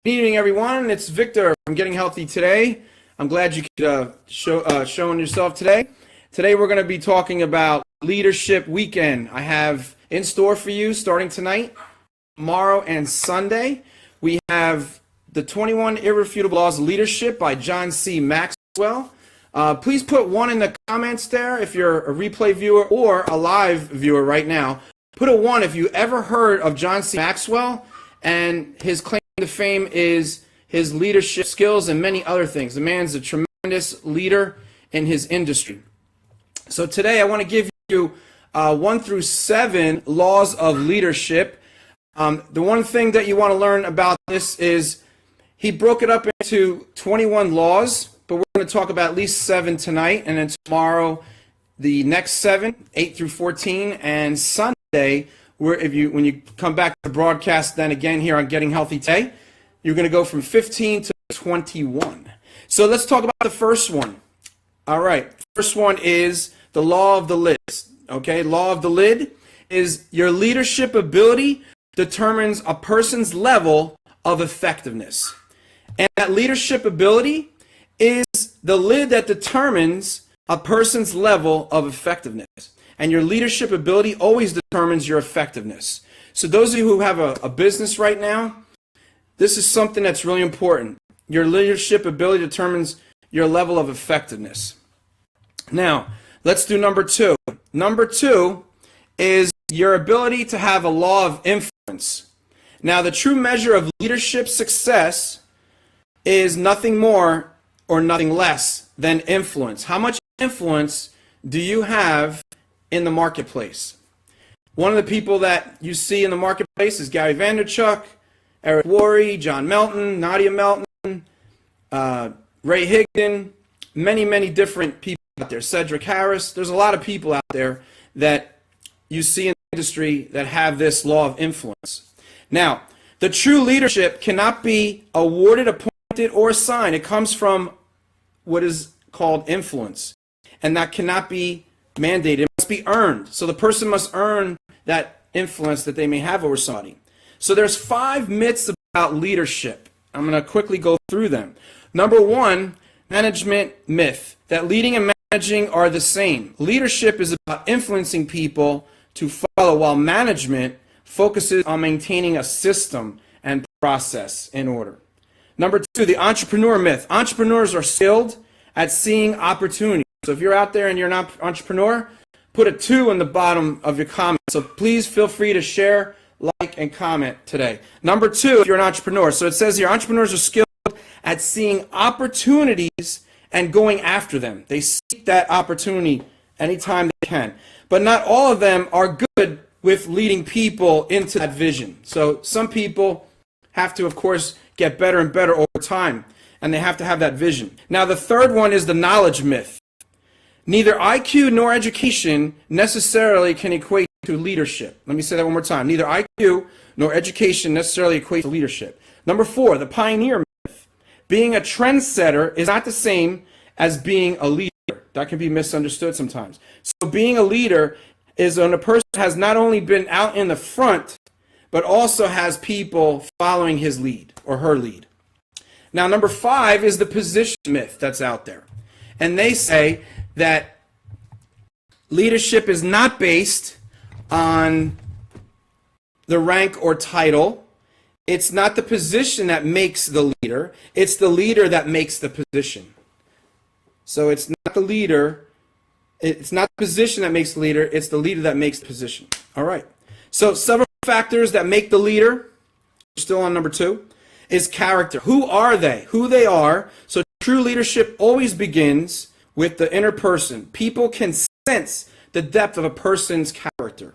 Good evening, everyone. It's Victor from Getting Healthy Today. I'm glad you could showing yourself today. Today we're going to be talking about Leadership Weekend. I have in store for you starting tonight, tomorrow, and Sunday. We have the 21 Irrefutable Laws of Leadership by John C. Maxwell. Please put one in the comments there if you're a replay viewer or a live viewer right now. Put a 1 if you ever heard of John C. Maxwell, and his claim to fame is his leadership skills and many other things. The man's a tremendous leader in his industry. So today I want to give you 1 through 7 laws of leadership. The one thing that you want to learn about this is he broke it up into 21 laws, but we're going to talk about at least 7 tonight, and then tomorrow the next 7, 8 through 14, and Sunday, when you come back to the broadcast then again here on Getting Healthy Today, you're going to go from 15 to 21. So let's talk about the first one. All right, first one is the law of the lid. Okay, law of the lid is your leadership ability determines a person's level of effectiveness. And that leadership ability is the lid that determines a person's level of effectiveness. And your leadership ability always determines your effectiveness. So those of you who have a business right now, this is something that's really important. Your leadership ability determines your level of effectiveness. Now, let's do number 2. Number 2 is your ability to have a law of influence. Now, the true measure of leadership success is nothing more or nothing less than influence. How much influence do you have in the marketplace? One of the people that you see in the marketplace is Gary Vaynerchuk, Eric Worre, John Melton, Nadia Melton, Ray Higdon, many different people out there, Cedric Harris. There's a lot of people out there that you see in the industry that have this law of influence. Now, the true leadership cannot be awarded, appointed, or assigned. It comes from what is called influence, and that cannot be mandated. It must be earned. So the person must earn that influence that they may have over somebody. So there's 5 myths about leadership. I'm going to quickly go through them. Number 1, management myth, that leading and managing are the same. Leadership is about influencing people to follow, while management focuses on maintaining a system and process in order. Number 2, the entrepreneur myth. Entrepreneurs are skilled at seeing opportunities. So if you're out there and you're not an entrepreneur, put a 2 in the bottom of your comment. So please feel free to share, like, and comment today. Number 2, if you're an entrepreneur. So it says here, entrepreneurs are skilled at seeing opportunities and going after them. They seek that opportunity anytime they can. But not all of them are good with leading people into that vision. So some people have to, of course, get better and better over time, and they have to have that vision. Now, the third one is the knowledge myth. Neither IQ nor education necessarily can equate to leadership. Let me say that one more time. Neither IQ nor education necessarily equate to leadership. Number 4, the pioneer myth. Being a trendsetter is not the same as being a leader. That can be misunderstood sometimes. So being a leader is when a person has not only been out in the front, but also has people following his lead or her lead. Now, number 5 is the position myth that's out there. And they say that leadership is not based on the rank or title. It's not the position that makes the leader. It's the leader that makes the position. So it's not the leader. It's not the position that makes the leader. It's the leader that makes the position. All right. So several factors that make the leader, still on number 2, is character. Who are they? Who they are. So true leadership always begins with the inner person. People can sense the depth of a person's character.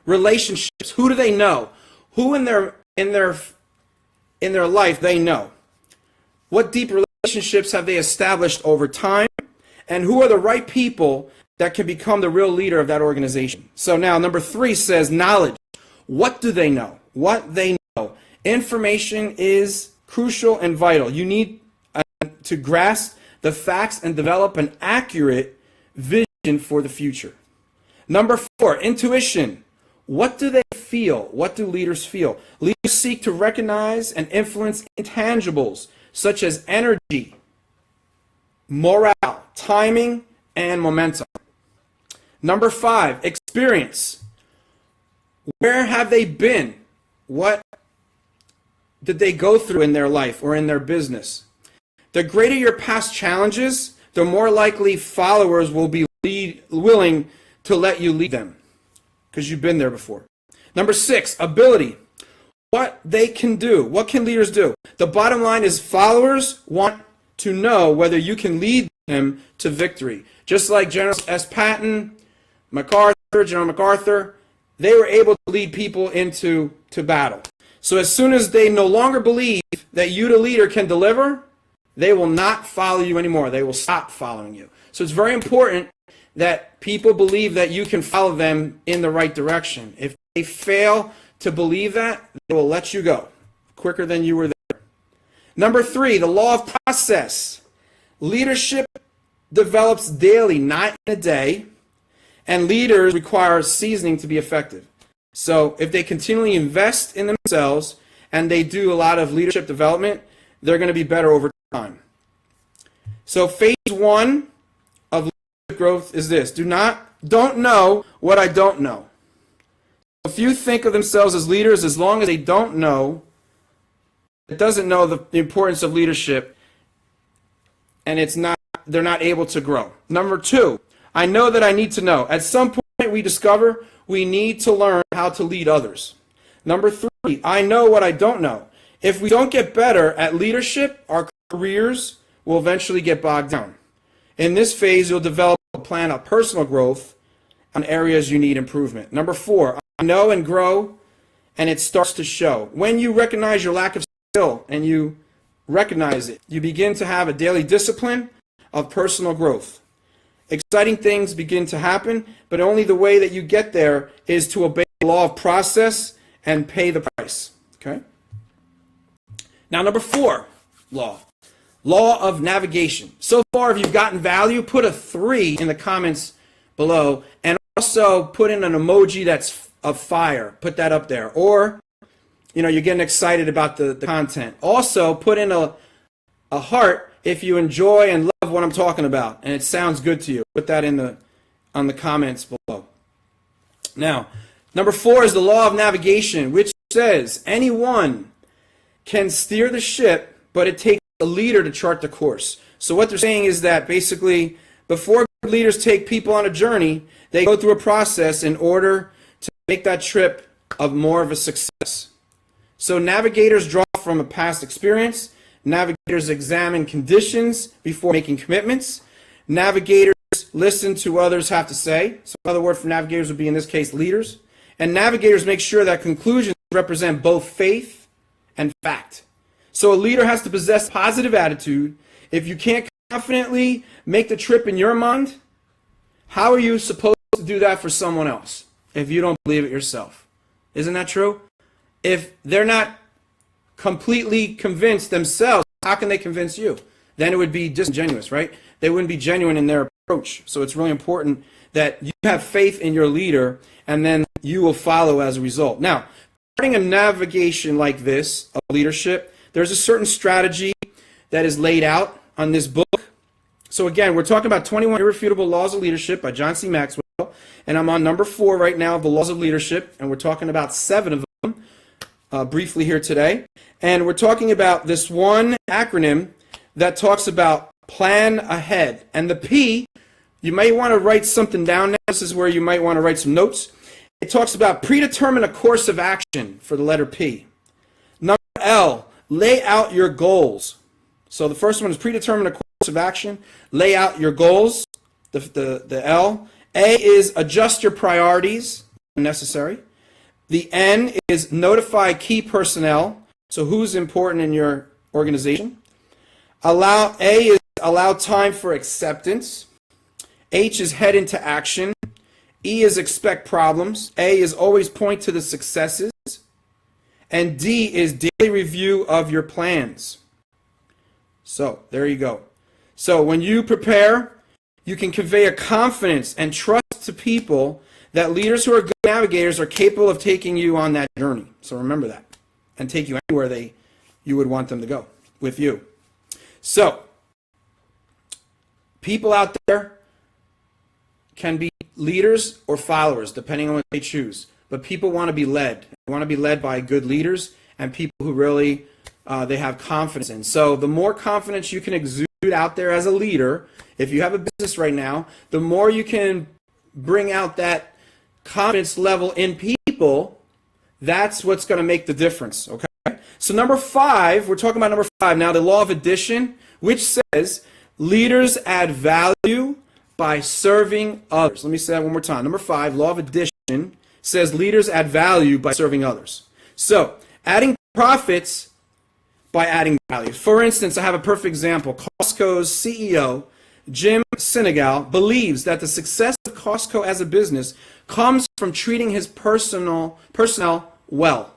Relationships. Who do they know? Who in their life they know? What deep relationships have they established over time? And who are the right people that can become the real leader of that organization? So now number 3 says knowledge. What do they know? What they know. Information is crucial and vital. You need to grasp the facts and develop an accurate vision for the future. Number 4, intuition. What do they feel? What do leaders feel? Leaders seek to recognize and influence intangibles such as energy, morale, timing, and momentum. Number 5, experience. Where have they been? What did they go through in their life or in their business? The greater your past challenges, the more likely followers will be willing to let you lead them because you've been there before. Number 6, ability. What they can do. What can leaders do? The bottom line is followers want to know whether you can lead them to victory. Just like General S. Patton, General MacArthur, they were able to lead people into battle. So as soon as they no longer believe that you, the leader, can deliver, they will not follow you anymore. They will stop following you. So it's very important that people believe that you can follow them in the right direction. If they fail to believe that, they will let you go quicker than you were there. Number 3, the law of process. Leadership develops daily, not in a day, and leaders require seasoning to be effective. So if they continually invest in themselves and they do a lot of leadership development, they're going to be better over time. So phase 1 of leadership growth is this. Don't know what I don't know. If you think of themselves as leaders, as long as they don't know, it doesn't know the importance of leadership, and they're not able to grow. Number 2, I know that I need to know. At some point we discover we need to learn how to lead others. Number 3, I know what I don't know. If we don't get better at leadership, our careers will eventually get bogged down. In this phase, you'll develop a plan of personal growth on areas you need improvement. Number 4, I know and grow, and it starts to show. When you recognize your lack of skill and you recognize it, you begin to have a daily discipline of personal growth. Exciting things begin to happen, but only the way that you get there is to obey the law of process and pay the price. Okay? Now, number 4, law of navigation. So far, if you've gotten value, put a 3 in the comments below, and also put in an emoji that's of fire. Put that up there. Or, you're getting excited about the content. Also, put in a heart if you enjoy and love what I'm talking about, and it sounds good to you. Put that on the comments below. Now, number 4 is the law of navigation, which says anyone can steer the ship, but it takes a leader to chart the course. So what they're saying is that basically, before leaders take people on a journey, they go through a process in order to make that trip more of a success. So navigators draw from a past experience. Navigators examine conditions before making commitments. Navigators listen to what others have to say. So another word for navigators would be, in this case, leaders. And navigators make sure that conclusions represent both faith and fact. So a leader has to possess a positive attitude. If you can't confidently make the trip in your mind, how are you supposed to do that for someone else if you don't believe it yourself? Isn't that true? If they're not completely convinced themselves, how can they convince you? Then it would be disingenuous, right? They wouldn't be genuine in their approach. So it's really important that you have faith in your leader, and then you will follow as a result. Now, starting a navigation like this of leadership, there's a certain strategy that is laid out on this book. So again, we're talking about 21 Irrefutable Laws of Leadership by John C. Maxwell, and I'm on number 4 right now of the Laws of Leadership, and we're talking about 7 of them briefly here today. And we're talking about this one acronym that talks about plan ahead. And the P, you might want to write something down now. This is where you might want to write some notes. It talks about predetermine a course of action for the letter P. Number L, lay out your goals. So the first one is predetermine a course of action. Lay out your goals, the L. A is adjust your priorities when necessary. The N is notify key personnel. So who's important in your organization? A is allow time for acceptance. H is head into action. E is expect problems. A is always point to the successes. And D is daily review of your plans. So there you go. So when you prepare, you can convey a confidence and trust to people that leaders who are good navigators are capable of taking you on that journey. So remember that, and take you anywhere you would want them to go with you. So, people out there can be leaders or followers, depending on what they choose. But people want to be led. They want to be led by good leaders and people who really they have confidence in. So the more confidence you can exude out there as a leader, if you have a business right now, the more you can bring out that confidence level in people, that's what's going to make the difference, okay? So number 5, we're talking about number 5 now, the law of addition, which says leaders add value by serving others. Let me say that one more time. Number 5, law of addition, says leaders add value by serving others. So, adding profits by adding value. For instance, I have a perfect example. Costco's CEO, Jim Sinegal, believes that the success of Costco as a business comes from treating his personnel well.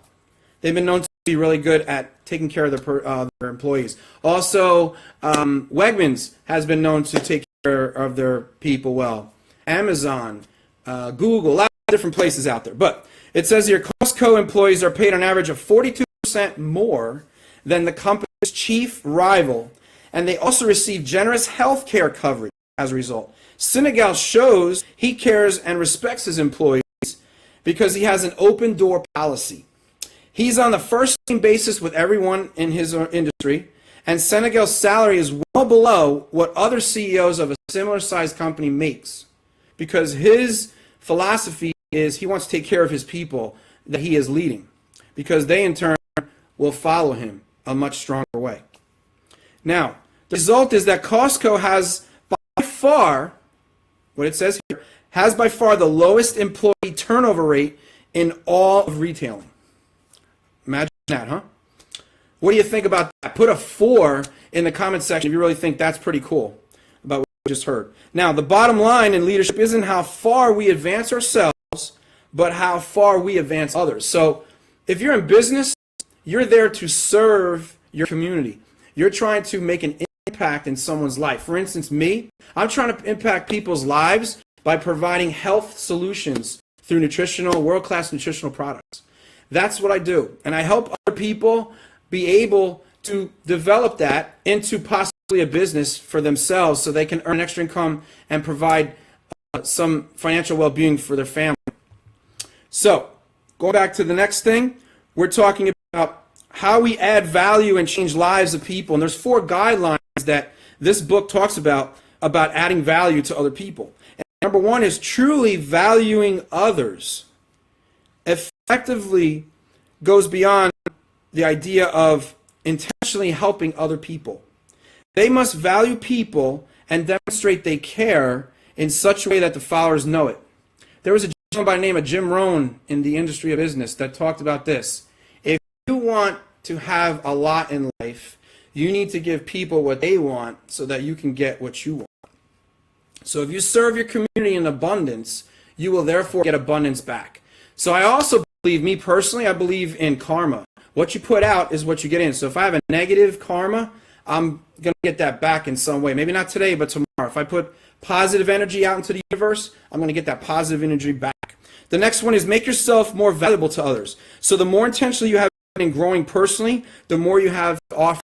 They've been known to be really good at taking care of their employees. Also, Wegmans has been known to take care of their people well. Amazon, Google, a lot of different places out there. But it says here, Costco employees are paid on average of 42% more than the company's chief rival, and they also receive generous health care coverage as a result. Sinegal shows he cares and respects his employees because he has an open door policy. He's on the first name basis with everyone in his industry, and Senegal's salary is well below what other CEOs of a similar sized company makes, because his philosophy is he wants to take care of his people that he is leading, because they in turn will follow him a much stronger way. Now, the result is that Costco has by far, what it says here, has by far the lowest employee turnover rate in all of retailing. Imagine that, huh? What do you think about that? Put a 4 in the comment section if you really think that's pretty cool about what we just heard. Now, the bottom line in leadership isn't how far we advance ourselves, but how far we advance others. So, if you're in business, you're there to serve your community. You're trying to make an impact in someone's life. For instance, me, I'm trying to impact people's lives by providing health solutions through world-class nutritional products. That's what I do. And I help other people be able to develop that into possibly a business for themselves so they can earn extra income and provide some financial well-being for their family. So, going back to the next thing, we're talking about how we add value and change lives of people. And there's 4 guidelines that this book talks about adding value to other people. And number 1 is truly valuing others. Effectively goes beyond the idea of intentionally helping other people. They must value people and demonstrate they care in such a way that the followers know it. There was a gentleman by the name of Jim Rohn in the industry of business that talked about this. If you want to have a lot in life, you need to give people what they want so that you can get what you want. So if you serve your community in abundance, you will therefore get abundance back. So I also believe, me personally, I believe in karma. What you put out is what you get in. So if I have a negative karma, I'm going to get that back in some way. Maybe not today, but tomorrow. If I put positive energy out into the universe, I'm going to get that positive energy back. The next one is make yourself more valuable to others. So the more intentionally you have in growing personally, the more you have to offer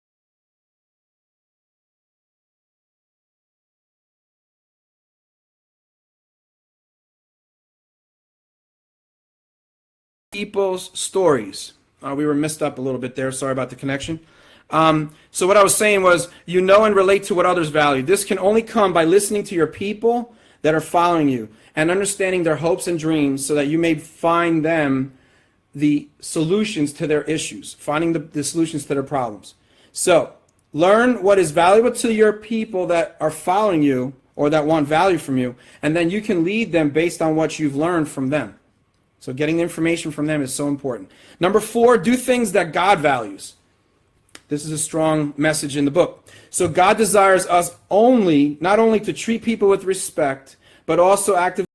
people's stories. We were messed up a little bit there. Sorry about the connection. So what I was saying was, you know and relate to what others value. This can only come by listening to your people that are following you and understanding their hopes and dreams so that you may find them the solutions to their issues, finding the solutions to their problems. So learn what is valuable to your people that are following you or that want value from you, and then you can lead them based on what you've learned from them. So getting the information from them is so important. Number 4, do things that God values. This is a strong message in the book. So God desires us not only to treat people with respect, but also actively